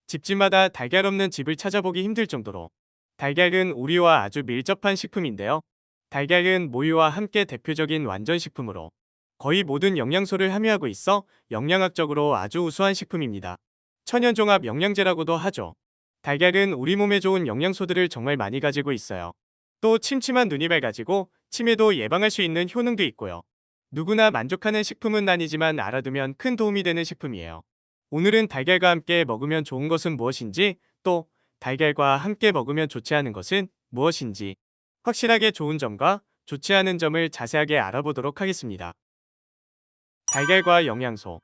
집집마다 달걀 없는 집을 찾아보기 힘들 정도로 달걀은 우리와 아주 밀접한 식품인데요. 달걀은 모유와 함께 대표적인 완전식품으로 거의 모든 영양소를 함유하고 있어 영양학적으로 아주 우수한 식품입니다. 천연종합 영양제라고도 하죠. 달걀은 우리 몸에 좋은 영양소들을 정말 많이 가지고 있어요. 또 침침한 눈이 밝아지고 치매도 예방할 수 있는 효능도 있고요. 누구나 만족하는 식품은 아니지만 알아두면 큰 도움이 되는 식품이에요. 오늘은 달걀과 함께 먹으면 좋은 것은 무엇인지, 또 달걀과 함께 먹으면 좋지 않은 것은 무엇인지, 확실하게 좋은 점과 좋지 않은 점을 자세하게 알아보도록 하겠습니다. 달걀과 영양소.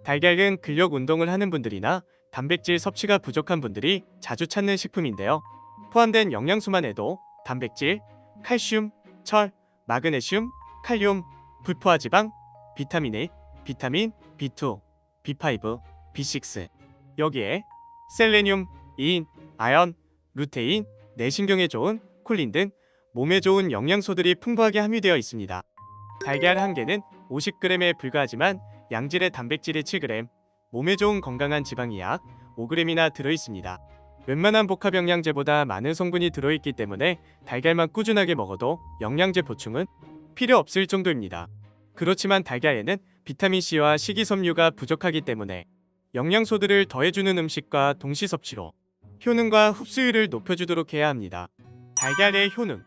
달걀은 근력 운동을 하는 분들이나 단백질 섭취가 부족한 분들이 자주 찾는 식품인데요. 포함된 영양소만 해도 단백질, 칼슘, 철, 마그네슘, 칼륨, 불포화지방, 비타민 A, 비타민 B2, B5, B6, 여기에 셀레늄, 인, 아연, 루테인, 내신경에 좋은 콜린 등 몸에 좋은 영양소들이 풍부하게 함유되어 있습니다. 달걀 한 개는 50g에 불과하지만 양질의 단백질이 7g, 몸에 좋은 건강한 지방이 약 5g이나 들어있습니다. 웬만한 복합 영양제보다 많은 성분이 들어있기 때문에 달걀만 꾸준하게 먹어도 영양제 보충은 필요 없을 정도입니다. 그렇지만 달걀에는 비타민C와 식이섬유가 부족하기 때문에 영양소들을 더해주는 음식과 동시 섭취로 효능과 흡수율을 높여주도록 해야 합니다. 달걀의 효능.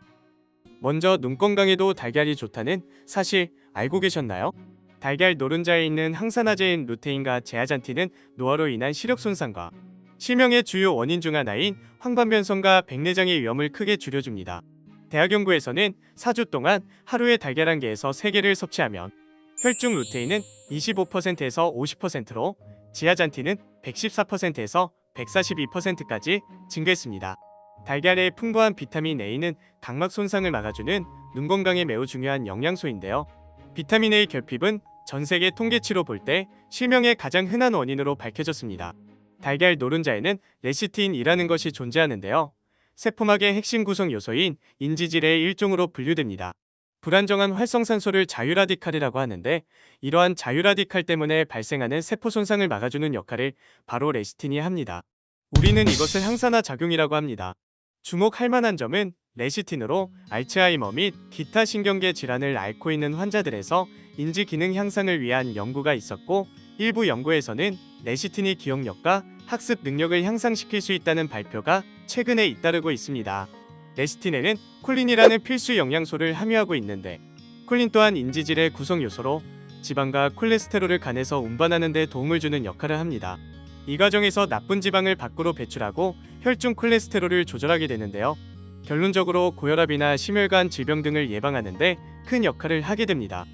먼저 눈 건강에도 달걀이 좋다는 사실 알고 계셨나요? 달걀 노른자에 있는 항산화제인 루테인과 제아잔틴은 노화로 인한 시력 손상과 실명의 주요 원인 중 하나인 황반변성과 백내장의 위험을 크게 줄여줍니다. 대학 연구에서는 4주 동안 하루에 달걀 1개에서 3개를 섭취하면 혈중 루테인은 25%에서 50%로 지아잔틴은 114%에서 142%까지 증가했습니다. 달걀의 풍부한 비타민 A는 각막 손상을 막아주는 눈 건강에 매우 중요한 영양소인데요. 비타민 A 결핍은 전 세계 통계치로 볼 때 실명의 가장 흔한 원인으로 밝혀졌습니다. 달걀 노른자에는 레시틴이라는 것이 존재하는데요. 세포막의 핵심 구성 요소인 인지질의 일종으로 분류됩니다. 불안정한 활성산소를 자유라디칼이라고 하는데, 이러한 자유라디칼 때문에 발생하는 세포 손상을 막아주는 역할을 바로 레시틴이 합니다. 우리는 이것을 항산화 작용이라고 합니다. 주목할 만한 점은 레시틴으로 알츠하이머 및 기타 신경계 질환을 앓고 있는 환자들에서 인지 기능 향상을 위한 연구가 있었고, 일부 연구에서는 레시틴이 기억력과 학습 능력을 향상시킬 수 있다는 발표가 최근에 잇따르고 있습니다. 레시틴에는 콜린이라는 필수 영양소를 함유하고 있는데, 콜린 또한 인지질의 구성 요소로 지방과 콜레스테롤을 간에서 운반하는 데 도움을 주는 역할을 합니다. 이 과정에서 나쁜 지방을 밖으로 배출하고 혈중 콜레스테롤을 조절하게 되는데요. 결론적으로 고혈압이나 심혈관 질병 등을 예방하는 데 큰 역할을 하게 됩니다.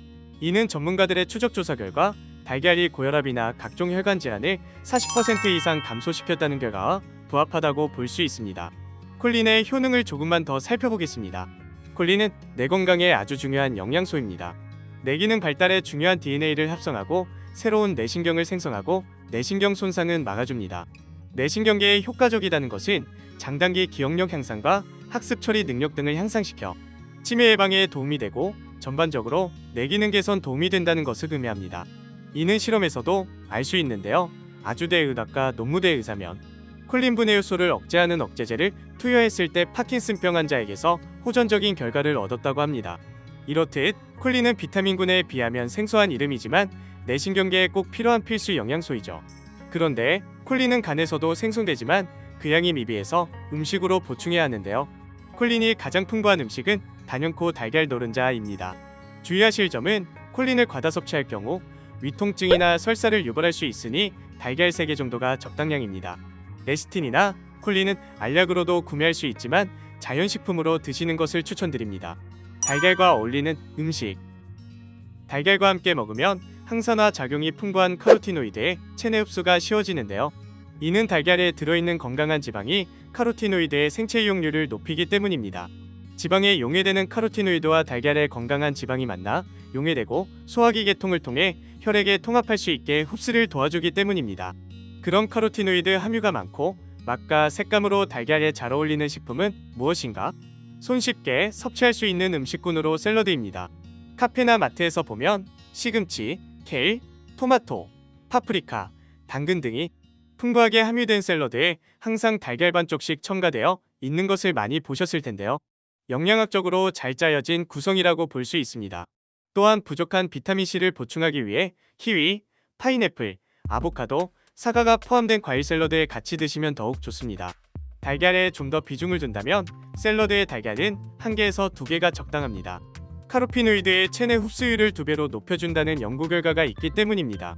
이는 전문가들의 추적 조사 결과 달걀이 고혈압이나 각종 혈관 질환을 40% 이상 감소시켰다는 결과와 부합하다고 볼 수 있습니다. 콜린의 효능을 조금만 더 살펴보겠습니다. 콜린은 뇌 건강에 아주 중요한 영양소입니다. 뇌기능 발달에 중요한 DNA를 합성하고 새로운 뇌신경을 생성하고 뇌신경 손상은 막아줍니다. 뇌신경계에 효과적이다는 것은 장단기 기억력 향상과 학습 처리 능력 등을 향상시켜 치매 예방에 도움이 되고 전반적으로 뇌기능 개선 도움이 된다는 것을 의미합니다. 이는 실험에서도 알 수 있는데요. 아주대 의학과 논무대 의사면 콜린 분해 요소를 억제하는 억제제를 투여했을 때 파킨슨병 환자에게서 호전적인 결과를 얻었다고 합니다. 이렇듯 콜린은 비타민군에 비하면 생소한 이름이지만 뇌신경계에 꼭 필요한 필수 영양소이죠. 그런데 콜린은 간에서도 생성되지만 그 양이 미비해서 음식으로 보충해야 하는데요. 콜린이 가장 풍부한 음식은 단연코 달걀 노른자입니다. 주의하실 점은 콜린을 과다 섭취할 경우 위통증이나 설사를 유발할 수 있으니 달걀 3개 정도가 적당량입니다. 레시틴이나 콜린은 알약으로도 구매할 수 있지만 자연식품으로 드시는 것을 추천드립니다. 달걀과 어울리는 음식. 달걀과 함께 먹으면 항산화 작용이 풍부한 카로티노이드의 체내 흡수가 쉬워지는데요. 이는 달걀에 들어있는 건강한 지방이 카로티노이드의 생체 이용률을 높이기 때문입니다. 지방에 용해되는 카로티노이드와 달걀의 건강한 지방이 만나 용해되고 소화기 계통을 통해 혈액에 통합할 수 있게 흡수를 도와주기 때문입니다. 그런 카로티노이드 함유가 많고 맛과 색감으로 달걀에 잘 어울리는 식품은 무엇인가? 손쉽게 섭취할 수 있는 음식군으로 샐러드입니다. 카페나 마트에서 보면 시금치, 케일, 토마토, 파프리카, 당근 등이 풍부하게 함유된 샐러드에 항상 달걀 반 쪽씩 첨가되어 있는 것을 많이 보셨을 텐데요. 영양학적으로 잘 짜여진 구성이라고 볼 수 있습니다. 또한 부족한 비타민C를 보충하기 위해 키위, 파인애플, 아보카도, 사과가 포함된 과일 샐러드에 같이 드시면 더욱 좋습니다. 달걀에 좀 더 비중을 둔다면 샐러드의 달걀은 1개에서 2개가 적당합니다. 카로티노이드의 체내 흡수율을 2배로 높여준다는 연구 결과가 있기 때문입니다.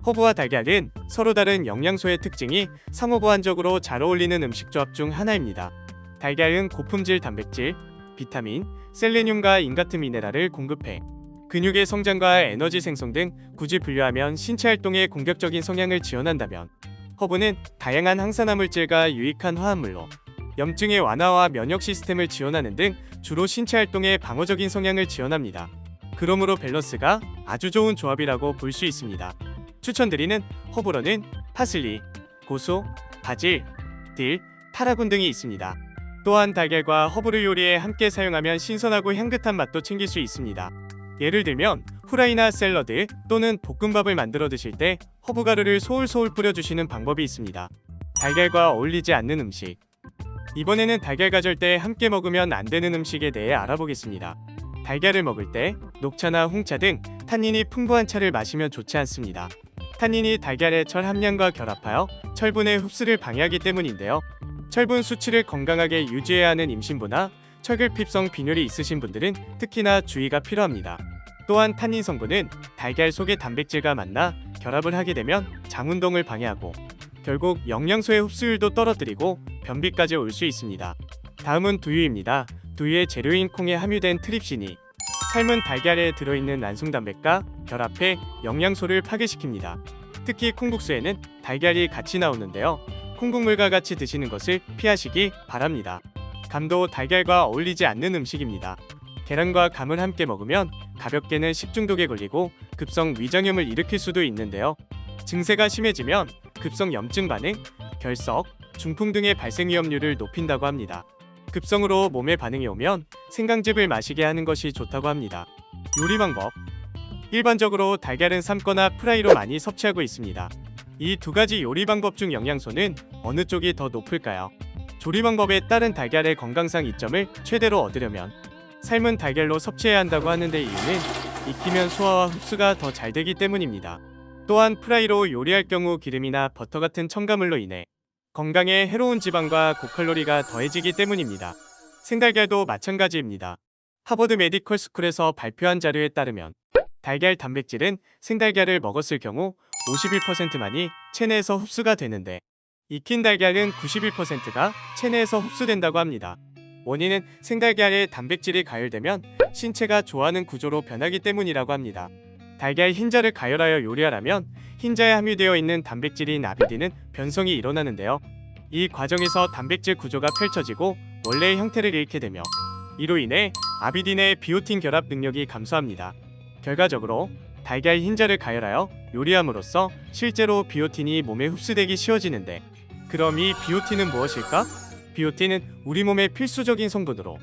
허브와 달걀은 서로 다른 영양소의 특징이 상호보완적으로 잘 어울리는 음식 조합 중 하나입니다. 달걀은 고품질 단백질, 비타민, 셀레늄과 인 같은 미네랄을 공급해 근육의 성장과 에너지 생성 등 굳이 분류하면 신체 활동에 공격적인 성향을 지원한다면, 허브는 다양한 항산화 물질과 유익한 화합물로 염증의 완화와 면역 시스템을 지원하는 등 주로 신체 활동에 방어적인 성향을 지원합니다. 그러므로 밸런스가 아주 좋은 조합이라고 볼 수 있습니다. 추천드리는 허브로는 파슬리, 고수, 바질, 딜, 타라군 등이 있습니다. 또한 달걀과 허브를 요리에 함께 사용하면 신선하고 향긋한 맛도 챙길 수 있습니다. 예를 들면 후라이나 샐러드 또는 볶음밥을 만들어 드실 때 허브가루를 소울소울 뿌려주시는 방법이 있습니다. 달걀과 어울리지 않는 음식. 이번에는 달걀 가절 때 함께 먹으면 안 되는 음식에 대해 알아보겠습니다. 달걀을 먹을 때 녹차나 홍차 등 탄닌이 풍부한 차를 마시면 좋지 않습니다. 탄닌이 달걀의 철 함량과 결합하여 철분의 흡수를 방해하기 때문인데요. 철분 수치를 건강하게 유지해야 하는 임신부나 철결핍성 빈혈이 있으신 분들은 특히나 주의가 필요합니다. 또한 탄닌 성분은 달걀 속의 단백질과 만나 결합을 하게 되면 장운동을 방해하고 결국 영양소의 흡수율도 떨어뜨리고 변비까지 올 수 있습니다. 다음은 두유입니다. 두유의 재료인 콩에 함유된 트립신이 삶은 달걀에 들어있는 난숭단백과 결합해 영양소를 파괴시킵니다. 특히 콩국수에는 달걀이 같이 나오는데요. 콩국물과 같이 드시는 것을 피하시기 바랍니다. 감도 달걀과 어울리지 않는 음식입니다. 계란과 감을 함께 먹으면 가볍게는 식중독에 걸리고 급성 위장염을 일으킬 수도 있는데요. 증세가 심해지면 급성 염증 반응, 결석, 중풍 등의 발생 위험률을 높인다고 합니다. 급성으로 몸에 반응이 오면 생강즙을 마시게 하는 것이 좋다고 합니다. 요리 방법. 일반적으로 달걀은 삶거나 프라이로 많이 섭취하고 있습니다. 이 두 가지 요리 방법 중 영양소는 어느 쪽이 더 높을까요? 조리 방법에 따른 달걀의 건강상 이점을 최대로 얻으려면 삶은 달걀로 섭취해야 한다고 하는데, 이유는 익히면 소화와 흡수가 더 잘 되기 때문입니다. 또한 프라이로 요리할 경우 기름이나 버터 같은 첨가물로 인해 건강에 해로운 지방과 고칼로리가 더해지기 때문입니다. 생달걀도 마찬가지입니다. 하버드 메디컬 스쿨에서 발표한 자료에 따르면 달걀 단백질은 생달걀을 먹었을 경우 51%만이 체내에서 흡수가 되는데, 익힌 달걀은 91%가 체내에서 흡수된다고 합니다. 원인은 생달걀에 단백질이 가열되면 신체가 좋아하는 구조로 변하기 때문이라고 합니다. 달걀 흰자를 가열하여 요리하려면 흰자에 함유되어 있는 단백질인 아비딘은 변성이 일어나는데요. 이 과정에서 단백질 구조가 펼쳐지고 원래의 형태를 잃게 되며, 이로 인해 아비딘의 비오틴 결합 능력이 감소합니다. 결과적으로 달걀 흰자를 가열하여 요리함으로써 실제로 비오틴이 몸에 흡수되기 쉬워지는데, 그럼 이 비오틴은 무엇일까? 비오틴은 우리 몸의 필수적인 성분으로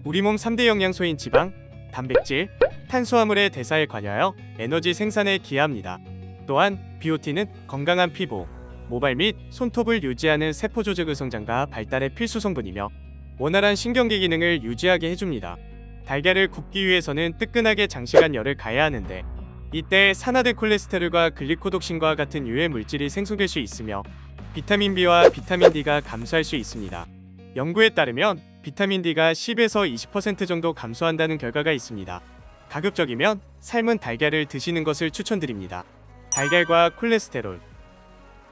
우리 몸 3대 영양소인 지방, 단백질, 탄수화물의 대사에 관여하여 에너지 생산에 기여합니다. 또한 비오틴은 건강한 피부, 모발 및 손톱을 유지하는 세포 조직의 성장과 발달의 필수 성분이며 원활한 신경계 기능을 유지하게 해줍니다. 달걀을 굽기 위해서는 뜨끈하게 장시간 열을 가해야 하는데, 이때 산화된 콜레스테롤과 글리코독신과 같은 유해 물질이 생성될 수 있으며 비타민 B와 비타민 D가 감소할 수 있습니다. 연구에 따르면 비타민 D가 10에서 20% 정도 감소한다는 결과가 있습니다. 가급적이면 삶은 달걀을 드시는 것을 추천드립니다. 달걀과 콜레스테롤.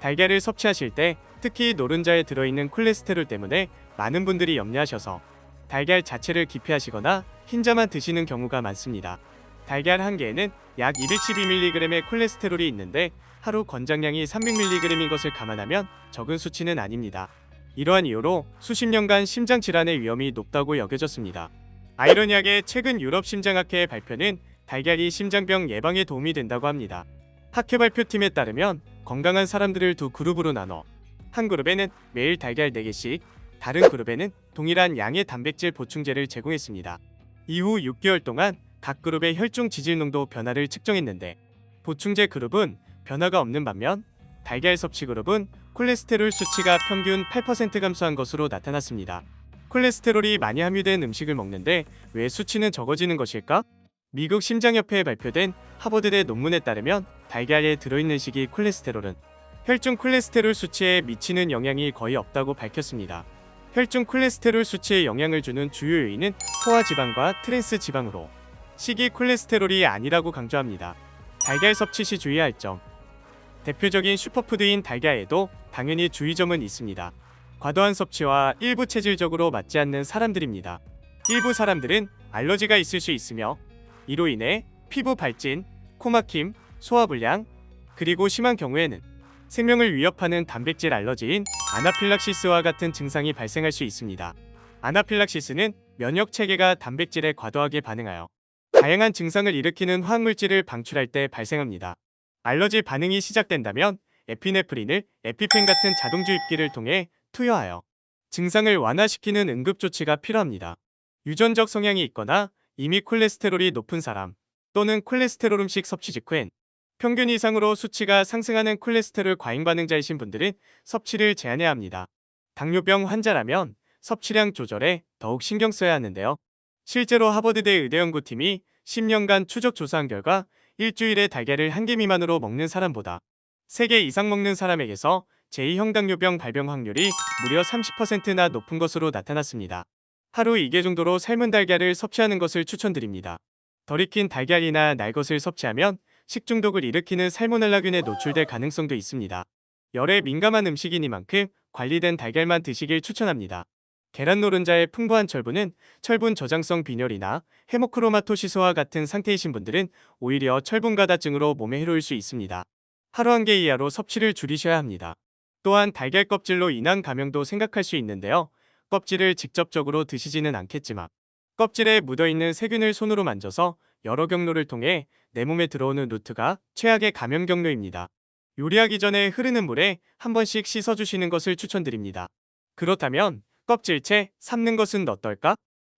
달걀을 섭취하실 때 특히 노른자에 들어있는 콜레스테롤 때문에 많은 분들이 염려하셔서 달걀 자체를 기피하시거나 흰자만 드시는 경우가 많습니다. 달걀 한 개에는 약 212mg의 콜레스테롤이 있는데 하루 권장량이 300mg인 것을 감안하면 적은 수치는 아닙니다. 이러한 이유로 수십 년간 심장질환의 위험이 높다고 여겨졌습니다. 아이러니하게 최근 유럽 심장학회의 발표는 달걀이 심장병 예방에 도움이 된다고 합니다. 학회 발표팀에 따르면 건강한 사람들을 두 그룹으로 나눠 한 그룹에는 매일 달걀 4개씩, 다른 그룹에는 동일한 양의 단백질 보충제를 제공했습니다. 이후 6개월 동안 각 그룹의 혈중 지질 농도 변화를 측정했는데, 보충제 그룹은 변화가 없는 반면 달걀 섭취 그룹은 콜레스테롤 수치가 평균 8% 감소한 것으로 나타났습니다. 콜레스테롤이 많이 함유된 음식을 먹는데 왜 수치는 적어지는 것일까? 미국 심장협회에 발표된 하버드대 논문에 따르면 달걀에 들어있는 식이 콜레스테롤은 혈중 콜레스테롤 수치에 미치는 영향이 거의 없다고 밝혔습니다. 혈중 콜레스테롤 수치에 영향을 주는 주요 요인은 포화지방과 트랜스 지방으로 식이 콜레스테롤이 아니라고 강조합니다. 달걀 섭취 시 주의할 점. 대표적인 슈퍼푸드인 달걀에도 당연히 주의점은 있습니다. 과도한 섭취와 일부 체질적으로 맞지 않는 사람들입니다. 일부 사람들은 알러지가 있을 수 있으며 이로 인해 피부 발진, 코막힘, 소화불량, 그리고 심한 경우에는 생명을 위협하는 단백질 알러지인 아나필락시스와 같은 증상이 발생할 수 있습니다. 아나필락시스는 면역 체계가 단백질에 과도하게 반응하여 다양한 증상을 일으키는 화학물질을 방출할 때 발생합니다. 알러지 반응이 시작된다면 에피네프린을 에피펜 같은 자동주입기를 통해 투여하여 증상을 완화시키는 응급조치가 필요합니다. 유전적 성향이 있거나 이미 콜레스테롤이 높은 사람 또는 콜레스테롤 음식 섭취 직후엔 평균 이상으로 수치가 상승하는 콜레스테롤 과잉 반응자이신 분들은 섭취를 제한해야 합니다. 당뇨병 환자라면 섭취량 조절에 더욱 신경 써야 하는데요. 실제로 하버드대 의대연구팀이 10년간 추적 조사한 결과 일주일에 달걀을 1개 미만으로 먹는 사람보다 3개 이상 먹는 사람에게서 제2형 당뇨병 발병 확률이 무려 30%나 높은 것으로 나타났습니다. 하루 2개 정도로 삶은 달걀을 섭취하는 것을 추천드립니다. 덜 익힌 달걀이나 날것을 섭취하면 식중독을 일으키는 살모넬라균에 노출될 가능성도 있습니다. 열에 민감한 음식이니만큼 관리된 달걀만 드시길 추천합니다. 계란 노른자의 풍부한 철분은 철분 저장성 빈혈이나 헤모크로마토시스와 같은 상태이신 분들은 오히려 철분 가다증으로 몸에 해로울 수 있습니다. 하루 1개 이하로 섭취를 줄이셔야 합니다. 또한 달걀 껍질로 인한 감염도 생각할 수 있는데요. 껍질을 직접적으로 드시지는 않겠지만 껍질에 묻어있는 세균을 손으로 만져서 여러 경로를 통해 내 몸에 들어오는 루트가 최악의 감염 경로입니다. 요리하기 전에 흐르는 물에 한 번씩 씻어주시는 것을 추천드립니다. 그렇다면 껍질째 삶는 것은 어떨까?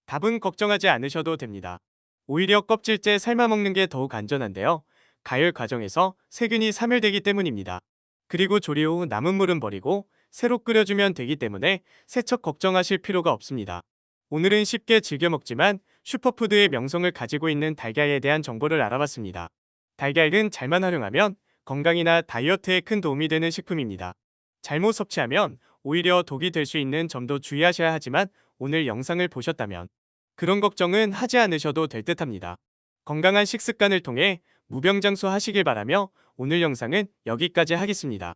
답은 걱정하지 않으셔도 됩니다. 오히려 껍질째 삶아 먹는 게 더욱 안전한데요. 가열 과정에서 세균이 사멸되기 때문입니다. 그리고 조리 후 남은 물은 버리고 새로 끓여주면 되기 때문에 세척 걱정하실 필요가 없습니다. 오늘은 쉽게 즐겨 먹지만 슈퍼푸드의 명성을 가지고 있는 달걀에 대한 정보를 알아봤습니다. 달걀은 잘만 활용하면 건강이나 다이어트에 큰 도움이 되는 식품입니다. 잘못 섭취하면 오히려 독이 될 수 있는 점도 주의하셔야 하지만 오늘 영상을 보셨다면 그런 걱정은 하지 않으셔도 될 듯합니다. 건강한 식습관을 통해 무병장수하시길 바라며 오늘 영상은 여기까지 하겠습니다.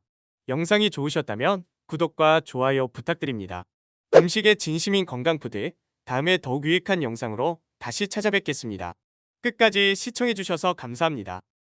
영상이 좋으셨다면 구독과 좋아요 부탁드립니다. 음식의 진심인 건강푸드, 다음에 더욱 유익한 영상으로 다시 찾아뵙겠습니다. 끝까지 시청해주셔서 감사합니다.